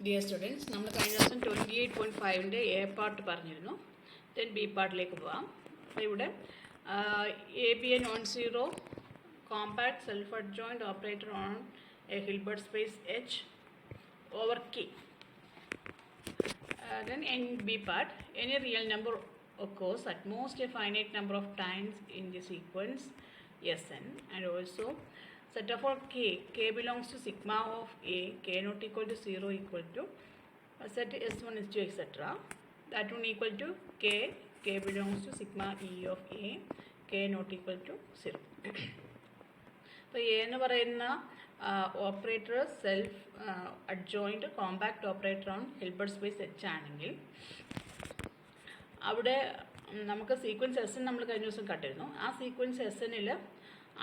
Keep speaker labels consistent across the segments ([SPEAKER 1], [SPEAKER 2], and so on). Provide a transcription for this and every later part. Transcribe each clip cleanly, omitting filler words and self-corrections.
[SPEAKER 1] Dear students, നമ്മൾ കഴിഞ്ഞ ദിവസം 28.5-ൻ്റെ എ പാർട്ട് പറഞ്ഞിരുന്നു. ദെൻ ബി പാർട്ടിലേക്ക് പോവാം. അപ്പോൾ ഇവിടെ A B A non zero compact self adjoint operator on A Hilbert space H over K. Then in B part, any real number occurs at most a finite number of times in the sequence Sn, and also set of all k belongs to sigma of a, k not equal to 0 equal to set S1 is to etc. That one equal to k belongs to sigma e of a, k not equal to 0. അപ്പോൾ A എന്ന് പറയുന്ന operator self adjoint compact operator on Hilbert space H ആണെങ്കിൽ അവിടെ നമുക്ക് sequence S N നമ്മൾ കഴിഞ്ഞ ദിവസം കണ്ടിരുന്നു. ആ സീക്വൻസ് എസ് എന്നിൽ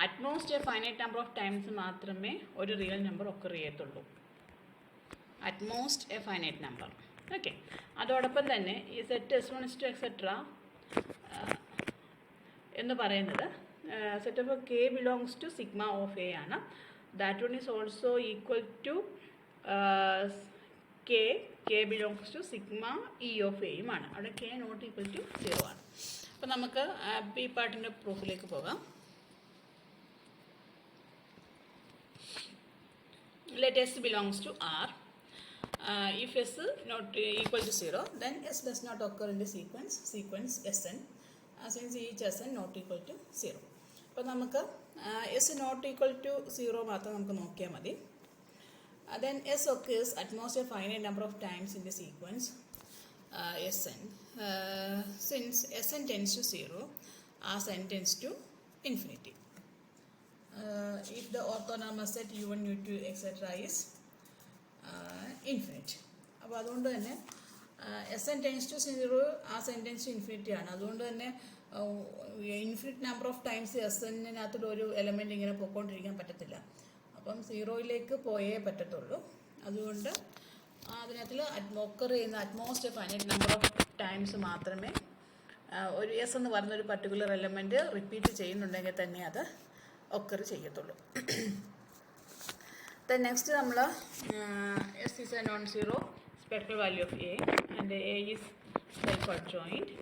[SPEAKER 1] utmost A finite number of times മാത്രമേ ഒരു റിയൽ നമ്പർ ഒക്കർ ചെയ്യത്തുള്ളൂ. Utmost A finite number. Okay, അതോടൊപ്പം തന്നെ ഈ set S one is two etcetera എന്ന് പറയുന്നത് set of K belongs to sigma of A ആണ്. That one is also equal to K belongs to sigma E of എയുമാണ്. അവിടെ K not equal to 0 ആണ്. അപ്പോൾ നമുക്ക് ബി പാർട്ടിൻ്റെ പ്രൂഫിലേക്ക് പോകാം. Let S belongs to R. If S not equal to 0, then S does not occur in the sequence Sn, since each Sn not equal to 0. അപ്പോൾ നമുക്ക് S not equal to 0 മാത്രം നമുക്ക് നോക്കിയാൽ മതി. Then S occurs at most a finite number of times in the sequence Sn. Since Sn tends to 0, Sn tends to infinity. If the orthonormal set u1, u2, etc. is infinite. അപ്പോൾ അതുകൊണ്ട് തന്നെ S N tense to 0, ആ sentence to infinity ആണ്. അതുകൊണ്ട് തന്നെ infinite number of times S എന്നിനകത്തൊരു ഒരു element ഇങ്ങനെ പോയിക്കൊണ്ടിരിക്കാൻ പറ്റത്തില്ല. അപ്പം 0യിലേക്ക് പോയേ പറ്റത്തുള്ളൂ. അതുകൊണ്ട് അതിനകത്തിൽ ഒക്കർ ചെയ്യുന്ന utmost finite number of times മാത്രമേ ഒരു എസ് എന്ന് പറയുന്ന ഒരു പർട്ടിക്കുലർ എലമെൻറ്റ് റിപ്പീറ്റ് ചെയ്യുന്നുണ്ടെങ്കിൽ തന്നെ അത് ഒക്കർ ചെയ്യത്തുള്ളൂ. ദെൻ നെക്സ്റ്റ് നമ്മൾ S is A non zero spectral value of A and A is self adjoint.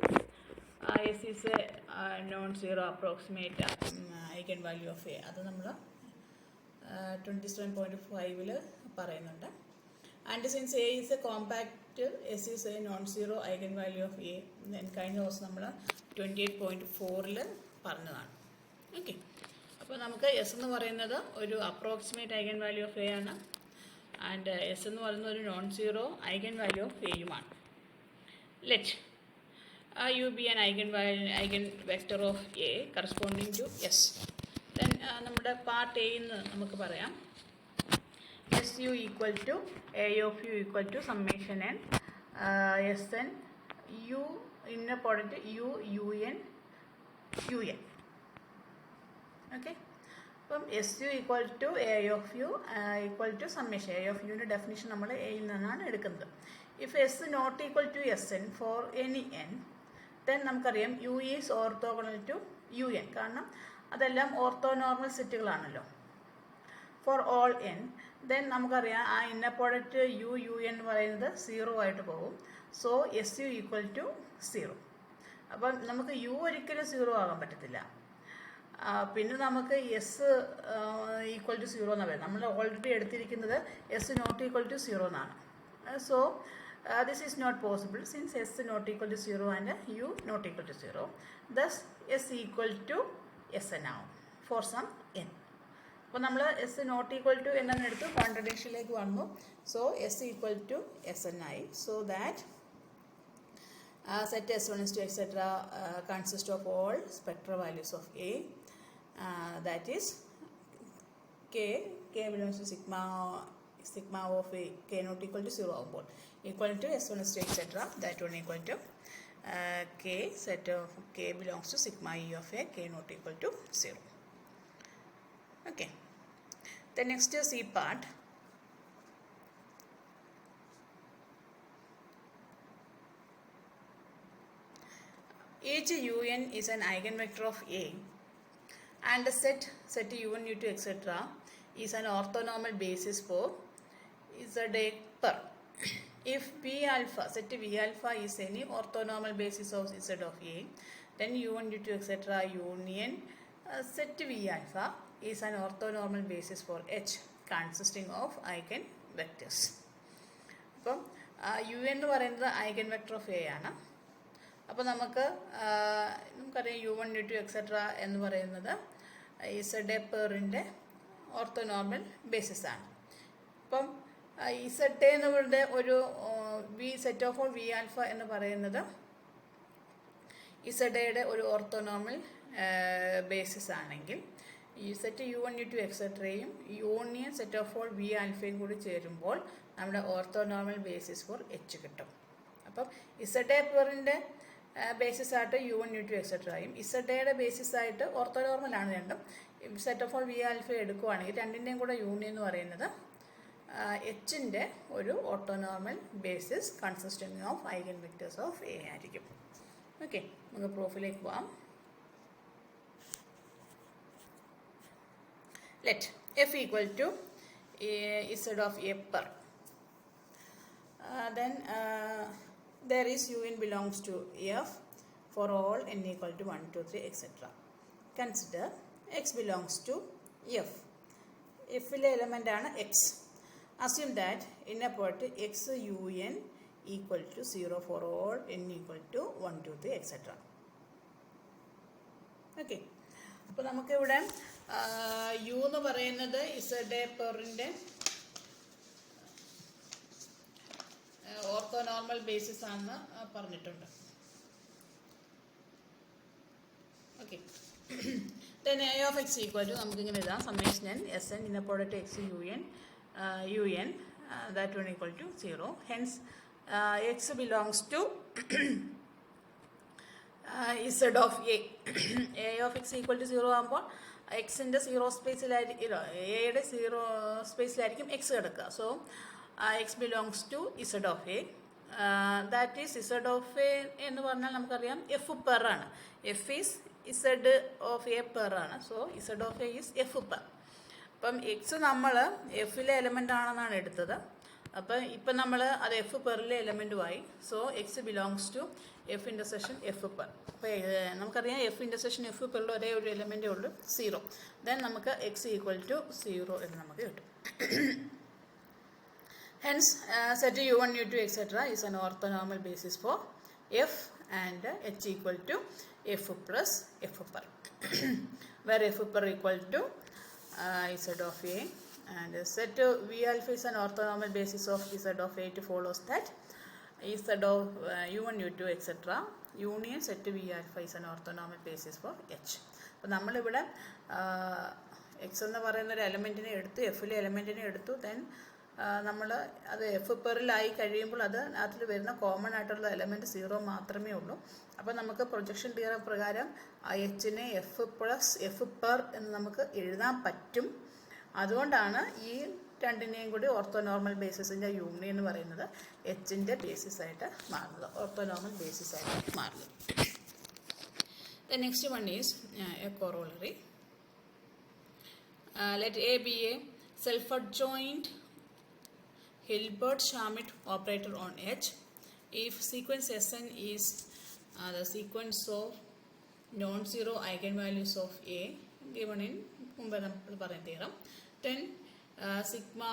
[SPEAKER 1] S is A non zero approximate eigenvalue of A. അത് നമ്മൾ 27.5-ൽ പറയുന്നുണ്ട്. And since A is A compact, S is A non zero eigenvalue of A. Then കഴിഞ്ഞ ദിവസം നമ്മൾ 28.4-ൽ പറഞ്ഞതാണ്. Okay, അപ്പോൾ നമുക്ക് S എന്ന് പറയുന്നത് ഒരു approximate eigenvalue of A ആണ്. ആൻഡ് എസ് എന്ന് പറയുന്നത് ഒരു non zero eigenvalue of എയുമാണ്. Let U be an eigenvector of A corresponding to S. Then നമ്മുടെ പാർട്ട് എയിൽ നിന്ന് നമുക്ക് പറയാം S U equal to A of U equal to summation N S N U inner product U N. Okay, അപ്പം S U equal to A of U equal to summation. A of യുവിൻ്റെ definition നമ്മൾ എയിൽ നിന്നാണ് എടുക്കുന്നത്. If S not equal to S N for any N, then നമുക്കറിയാം U is orthogonal to U N, കാരണം അതെല്ലാം orthonormal സെറ്റുകളാണല്ലോ. For all N, then നമുക്കറിയാം ആ ഇന്നർ പ്രോഡക്റ്റ് യു എൻ എന്ന് പറയുന്നത് 0 ആയിട്ട് പോകും. So S U equal to 0. അപ്പം നമുക്ക് യു ഒരിക്കലും 0 ആകാൻ പറ്റത്തില്ല. പിന്നെ നമുക്ക് എസ് ഈക്വൽ ടു 0 എന്നാണ് പറയുന്നത്. നമ്മൾ ഓൾറെഡി എടുത്തിരിക്കുന്നത് എസ് നോട്ട് ഈക്വൽ ടു 0 എന്നാണ്. So this is not possible since S not equal to 0 and U not equal to 0. Thus S equal to S N ആവും ഫോർ സം എൻ. അപ്പോൾ നമ്മൾ S not equal to എന്നു എടുത്ത് കോൺട്രഡിക്ഷനിലേക്ക് വന്നു. So S equal to S N ആയി. So that set S1 is to etc. Consists of all spectral values of A, that is k belongs to sigma of A, k not equal to 0 ആകുമ്പോൾ equal to S1 is to etc. That one equal to k set of k belongs to sigma E of A, k not equal to 0. Okay, the next is C part. Each un is an eigenvector of A, and the set u1, u2, etc. is an orthonormal basis for z a per. if V alpha, set V alpha is any orthonormal basis of Z of A, then U1, U2, etc. union set V alpha is an orthonormal basis for H consisting of eigenvectors. അപ്പം U എന്ന് പറയുന്നത് eigen vector of A ആണ്. അപ്പോൾ നമുക്കറിയാം U1, U2, etc. എന്ന് പറയുന്നത് Z A പെയറിൻ്റെ orthonormal basis ആണ്. അപ്പം Z A എന്നുകളുടെ ഒരു V set of all V alpha എന്ന് പറയുന്നത് Z Aയുടെ ഒരു ഓർത്തോനോർമൽ ബേസിസ് ആണെങ്കിൽ ഈ സെറ്റ് U1, U2, എക്സെട്രയും union set of all V ആൽഫയും കൂടി ചേരുമ്പോൾ നമ്മുടെ ഓർത്തോനോർമൽ ബേസിസ് ഫോർ എച്ച് കിട്ടും. അപ്പം Z A പെയറിൻ്റെ ബേസിസ് ആയിട്ട് U1, U2, എക്സെട്രയും Z Aയുടെ ബേസിസ് ആയിട്ട് ഓർത്തോനോർമലാണ് രണ്ടും. Set of all V alpha എടുക്കുകയാണെങ്കിൽ രണ്ടിൻ്റെയും കൂടെ യൂണിയൻ എന്ന് പറയുന്നത് എച്ചിൻ്റെ ഒരു orthonormal basis consisting of eigen vectors of A ആയിരിക്കും. ഓക്കെ, നമുക്ക് പ്രൂഫിലേക്ക് പോവാം. Let f equal to Z of A per. Then there is UN belongs to F for all n equal to 1, 2, 3, etc. Consider x belongs to F. File element ആണ് x. Assume that inner product x UN equal to 0 for all n equal to 1, 2, 3, etc. Okay. അപ്പോൾ നമുക്കിവിടെ U എന്ന് പറയുന്നത് Z A പെയറിൻ്റെ orthonormal basis ആണെന്ന് പറഞ്ഞിട്ടുണ്ട്. Okay, then A of x equal to നമുക്കിങ്ങനെ എഴുതാം summation n Sn inner product x UN that one equal to 0. Hence x belongs to Z of A. A of x equal to 0 ആകുമ്പോൾ എക്സിൻ്റെ zero സ്പേസിലായിരിക്കും, എയുടെ zero സ്പേസിലായിരിക്കും X കിടക്കുക. So X belongs to Z of A. That is Z of A എന്ന് പറഞ്ഞാൽ നമുക്കറിയാം F perp ആണ്. F is Z of A perp ആണ്. So Z of A is F perp. അപ്പം എക്സ് നമ്മൾ എഫിലെ എലമെൻ്റ് ആണെന്നാണ് എടുത്തത്. അപ്പം ഇപ്പം നമ്മൾ അത് എഫ് പെറിലെ എലമെൻറ്റുമായി. So X belongs to F intersection F perp. അപ്പോൾ നമുക്കറിയാം എഫ് ഇൻ്റർസെക്ഷൻ എഫ് പെറിൽ ഒരേ ഒരു എലമെൻറ്റേ ഉള്ളൂ, 0. ദെൻ നമുക്ക് എക്സ് ഈക്വൽ ടു 0 എന്ന് നമുക്ക് കിട്ടും. Hence set U1, U2, etc. is an orthonormal basis for F and H equal to F plus F per, where F per equal to Z of A. And set V alpha is an orthonormal basis of Z of A. It follows that Z of U1, U2, etc. union set V alpha is an orthonormal basis for H. അപ്പോൾ നമ്മളിവിടെ X എന്ന് പറയുന്ന ഒരു എലമെൻറ്റിനെ എടുത്തു, എഫിലെ എലമെൻറ്റിനെ എടുത്തു. Then നമ്മൾ അത് എഫ് പെറിലായി കഴിയുമ്പോൾ അതിൽ വരുന്ന കോമൺ ആയിട്ടുള്ള എലമെൻറ്റ് 0 മാത്രമേ ഉള്ളൂ. അപ്പോൾ നമുക്ക് പ്രൊജക്ഷൻ തിയറം പ്രകാരം എച്ചിനെ എഫ് പ്ലസ് എഫ് പെർ എന്ന് നമുക്ക് എഴുതാൻ പറ്റും. അതുകൊണ്ടാണ് ഈ രണ്ടിനെയും കൂടി ഓർത്തോനോർമൽ ബേസിസിൻ്റെ യൂണിയൻ എന്ന് പറയുന്നത് എച്ചിൻ്റെ ബേസിസായിട്ട് മാറുന്നത്, ഓർത്തോനോർമൽ ബേസിസായിട്ട് മാറുന്നത്. The next one is A corollary. Let A B A self adjoint Hilbert-Schmidt operator on H. If sequence Sn is the sequence of non-zero eigenvalues of A given in മുമ്പ് നമ്മൾ പറഞ്ഞ theorem, then sigma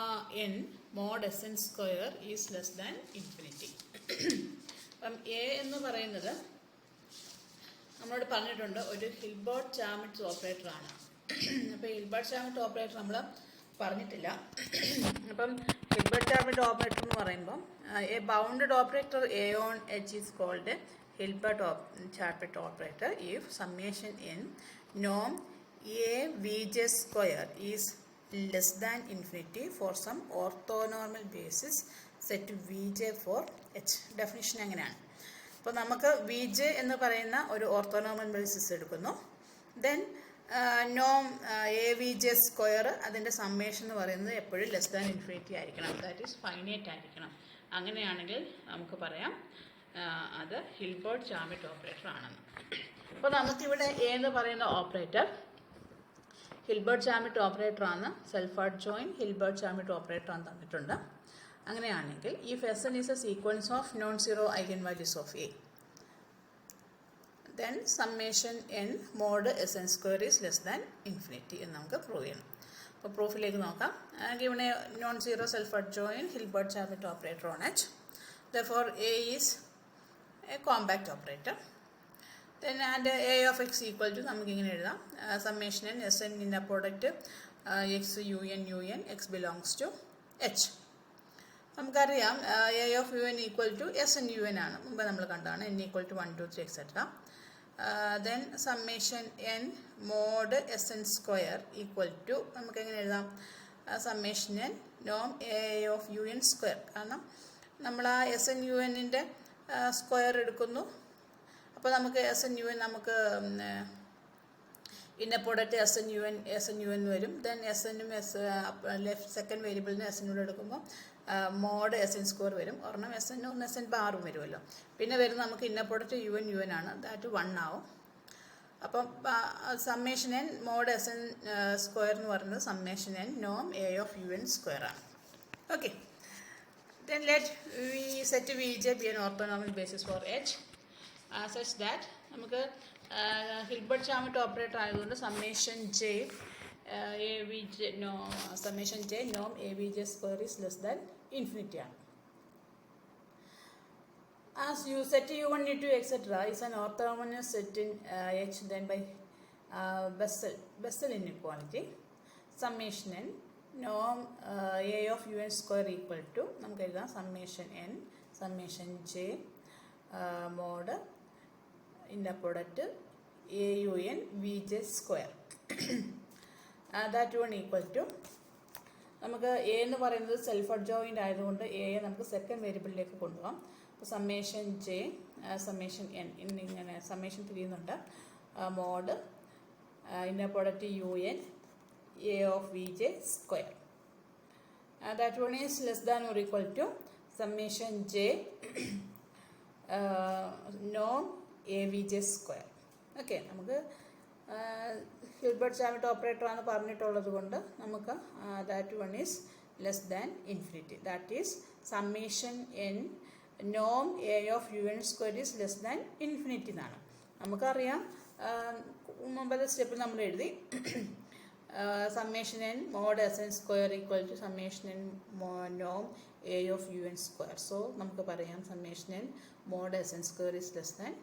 [SPEAKER 1] n mod Sn square is less than infinity. അപ്പം A എന്ന് പറയുന്നത് നമ്മളോട് പറഞ്ഞിട്ടുണ്ട് ഒരു Hilbert-Schmidt operator ആണ്. അപ്പോൾ Hilbert-Schmidt ഓപ്പറേറ്റർ നമ്മൾ പറഞ്ഞിട്ടില്ല. അപ്പം Hilbert-Schmidt ഓപ്പറേറ്റർ എന്ന് പറയുമ്പം a bounded operator A on H is called Hilbert-Schmidt operator if summation N നോം A V J square is less than infinity for some orthonormal basis set V J for H. Definition എങ്ങനെയാണ്? അപ്പോൾ നമുക്ക് V J എന്ന് പറയുന്ന ഒരു orthonormal basis എടുക്കുന്നു. Then നോം A V J square അതിൻ്റെ സമ്മേഷൻ എന്ന് പറയുന്നത് എപ്പോഴും ലെസ് ദാൻ ഇൻഫിനിറ്റി ആയിരിക്കണം, ദാറ്റ് ഈസ് ഫൈനൈറ്റ് ആയിരിക്കണം. അങ്ങനെയാണെങ്കിൽ നമുക്ക് പറയാം അത് Hilbert-Schmidt ഓപ്പറേറ്റർ ആണെന്ന്. അപ്പോൾ നമുക്കിവിടെ എ എന്ന് പറയുന്ന ഓപ്പറേറ്റർ Hilbert-Schmidt ഓപ്പറേറ്റർ ആണ്, സെൽഫ് അഡ്ജോയിൻ Hilbert-Schmidt ഓപ്പറേറ്റർ ആണ് തന്നിട്ടുണ്ട്. അങ്ങനെയാണെങ്കിൽ if S N is A sequence of non zero eigen values of A, then summation n mod Sn square is less than infinity എന്ന് നമുക്ക് prove ചെയ്യണം. അപ്പോൾ പ്രൂഫിലേക്ക് നോക്കാം. Given a non-zero self-adjoint Hilbert-Chavet operator on H, therefore A is a compact operator. Then and A of x equal to നമുക്ക് ഇങ്ങനെ എഴുതാം, summation n Sn in a product x un x belongs to H. നമുക്കറിയാം A of un equal to Sn un ആണ്, മുമ്പ് നമ്മൾ കണ്ടതാണ്, n equal to 1 2 3 etc. Then summation n mod Sn square equal to നമുക്ക് എങ്ങനെ എഴുതാം, summation n norm A of un square. കാരണം നമ്മൾ ആ Sn un-ൻ്റെ സ്ക്വയർ എടുക്കുന്നു. അപ്പോൾ നമുക്ക് Sn un നമുക്ക് ഇന്ന പ്രോഡക്റ്റ് Sn un വരും. ദെൻ Sനും ലെഫ്റ്റ് സെക്കൻഡ് വേരിയബിളിന് Sn കൂടെ എടുക്കുമ്പോൾ മോഡ് Sn സ്ക്വയർ വരും. ഒരെണ്ണം Sn ഒന്ന് Sn ബാറും വരുമല്ലോ. പിന്നെ വരുന്ന നമുക്ക് ഇന്ന പ്രോഡക്റ്റ് un ആണ്, ദാറ്റ് 1 ആവും. അപ്പം summation N mod Sn square എന്ന് പറയുന്നത് സമ്മേഷൻ എൻ നോം A of un സ്ക്വയർ ആണ്. Okay, then let we set Vj be an orthonormal basis for H such that നമുക്ക് ഹിൽബർട്ട്-ചാവറ്റ് ഓപ്പറേറ്റർ ആയതുകൊണ്ട് summation j summation j norm Avj square is less than infinity ആണ്. As you set u1 u2 etc. is an orthogonal set in H, then by Bessel inequality summation n norm A of un square equal to നമുക്ക് എഴുതാം summation n summation j mod inner product AUN Vj square. That one equal to നമുക്ക് A എന്ന് പറയുന്നത് self adjoint ആയതുകൊണ്ട് എയെ നമുക്ക് second വേരിയബിളിലേക്ക് കൊണ്ടുപോകാം. അപ്പോൾ സമ്മേഷൻ ജെ സമ്മേഷൻ എൻ ഇന്നിങ്ങനെ സമ്മേഷൻ തിരിയുന്നുണ്ട്, mod inner product UN A of Vj square. That one is less than or equal to summation j norm Avj square. Okay, നമുക്ക് ഹിൽബർട്ട്-ചാവറ്റ് ഓപ്പറേറ്റർ ആണ് പറഞ്ഞിട്ടുള്ളത് കൊണ്ട് നമുക്ക് that one is less than infinity. That is summation N നോം A of un square is less than infinity എന്നാണ് നമുക്കറിയാം. മുമ്പത്തെ സ്റ്റെപ്പിൽ നമ്മൾ എഴുതി summation N mod Sn square equal to summation N നോം A of un square. So നമുക്ക് പറയാം summation N mod Sn square is less than